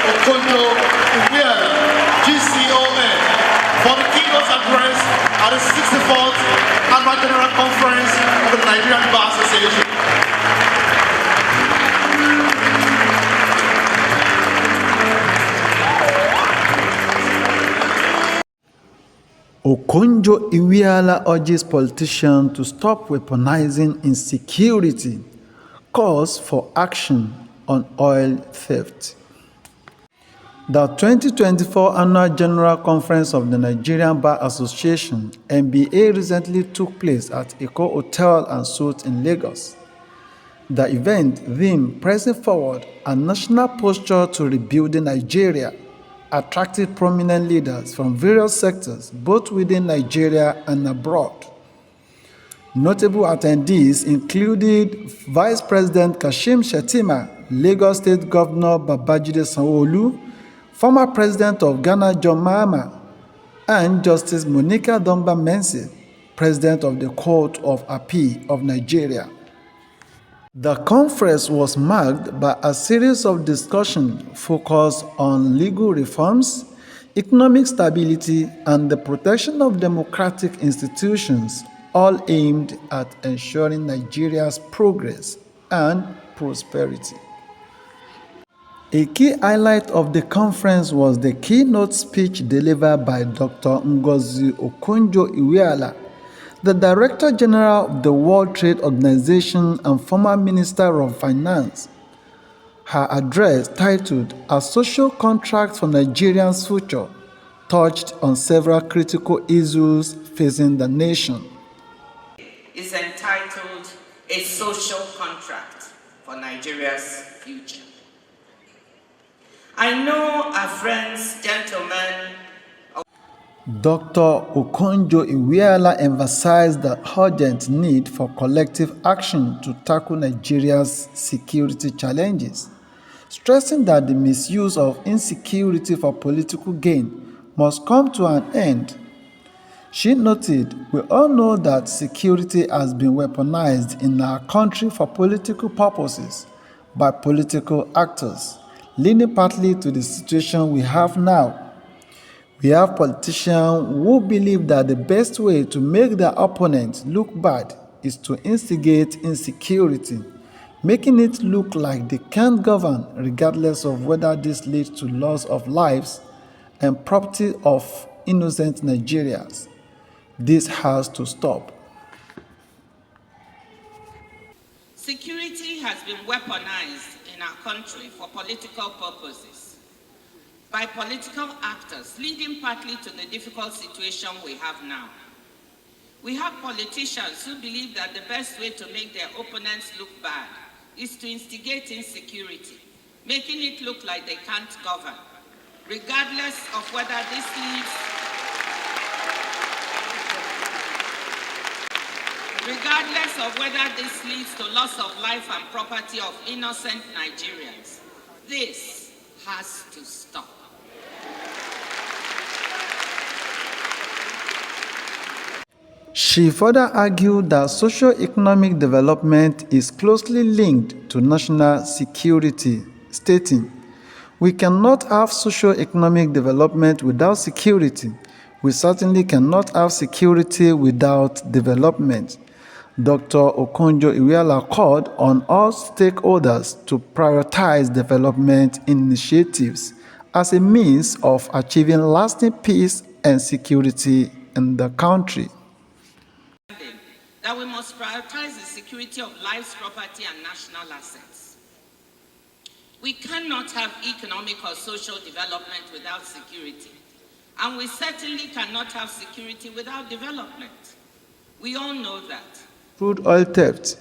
Okonjo-Iweala, GCON, for the keynote address at the 64th Annual General Conference of the Nigerian Bar Association. Okonjo-Iweala urges politicians to stop weaponizing insecurity, calls for action on oil theft. The 2024 Annual General Conference of the Nigerian Bar Association (NBA) recently took place at Eko Hotel and Suites in Lagos. The event themed "Pressing Forward: A National Posture to Rebuilding Nigeria" attracted prominent leaders from various sectors, both within Nigeria and abroad. Notable attendees included Vice President Kashim, Shettima, Lagos State Governor Babajide Sanwo-Olu, former President of Ghana John Mahama, and Justice Monica Mince, President of the Court of Appeal of Nigeria. The conference was marked by a series of discussions focused on legal reforms, economic stability, and the protection of democratic institutions, all aimed at ensuring Nigeria's progress and prosperity. A key highlight of the conference was the keynote speech delivered by Dr. Ngozi Okonjo-Iweala, the Director-General of the World Trade Organization and former Minister of Finance. Her address, titled "A Social Contract for Nigeria's Future," touched on several critical issues facing the nation. Is entitled "A Social Contract for Nigeria's Future." I know our friends, gentlemen. Dr. Okonjo-Iweala emphasized the urgent need for collective action to tackle Nigeria's security challenges, stressing that the misuse of insecurity for political gain must come to an end. She noted, "We all know that security has been weaponized in our country for political purposes by political actors, leading partly to the situation we have now. We have politicians who believe that the best way to make their opponents look bad is to instigate insecurity, making it look like they can't govern regardless of whether this leads to loss of lives and property of innocent Nigerians. This has to stop." Security has been weaponized in our country for political purposes by political actors, leading partly to the difficult situation we have now. We have politicians who believe that the best way to make their opponents look bad is to instigate insecurity, making it look like they can't govern, regardless of whether this leads to loss of life and property of innocent Nigerians. This has to stop. She further argued that socio-economic development is closely linked to national security, stating, "We cannot have socio-economic development without security. We certainly cannot have security without development." Dr. Okonjo-Iweala called on all stakeholders to prioritize development initiatives as a means of achieving lasting peace and security in the country. That we must prioritize the security of lives, property, and national assets. We cannot have economic or social development without security, and we certainly cannot have security without development. We all know that. Crude oil theft.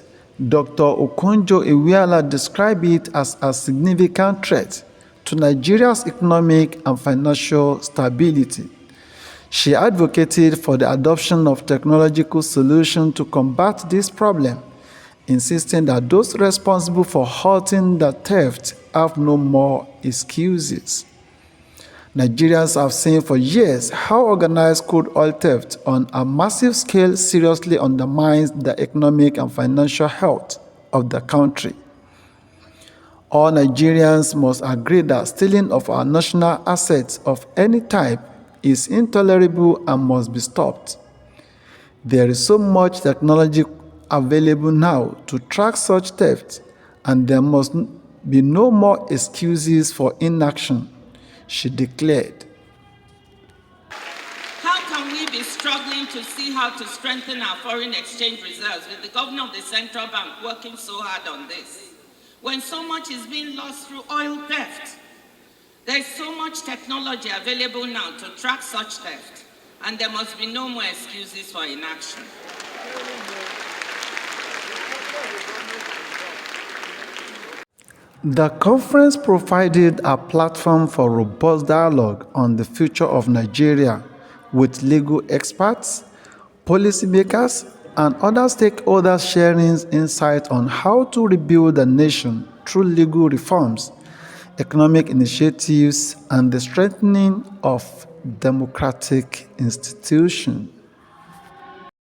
Dr. Okonjo-Iweala described it as a significant threat to Nigeria's economic and financial stability. She advocated for the adoption of technological solutions to combat this problem, insisting that those responsible for halting the theft have no more excuses. Nigerians have seen for years how organized crude oil theft on a massive scale seriously undermines the economic and financial health of the country. All Nigerians must agree that stealing of our national assets of any type is intolerable and must be stopped. There is so much technology available now to track such theft, and there must be no more excuses for inaction, she declared. How can we be struggling to see how to strengthen our foreign exchange reserves with the governor of the central bank working so hard on this, when so much is being lost through oil theft? There is so much technology available now to track such theft, and there must be no more excuses for inaction. The conference provided a platform for robust dialogue on the future of Nigeria with legal experts, policymakers, and other stakeholders sharing insights on how to rebuild the nation through legal reforms, economic initiatives, and the strengthening of democratic institutions.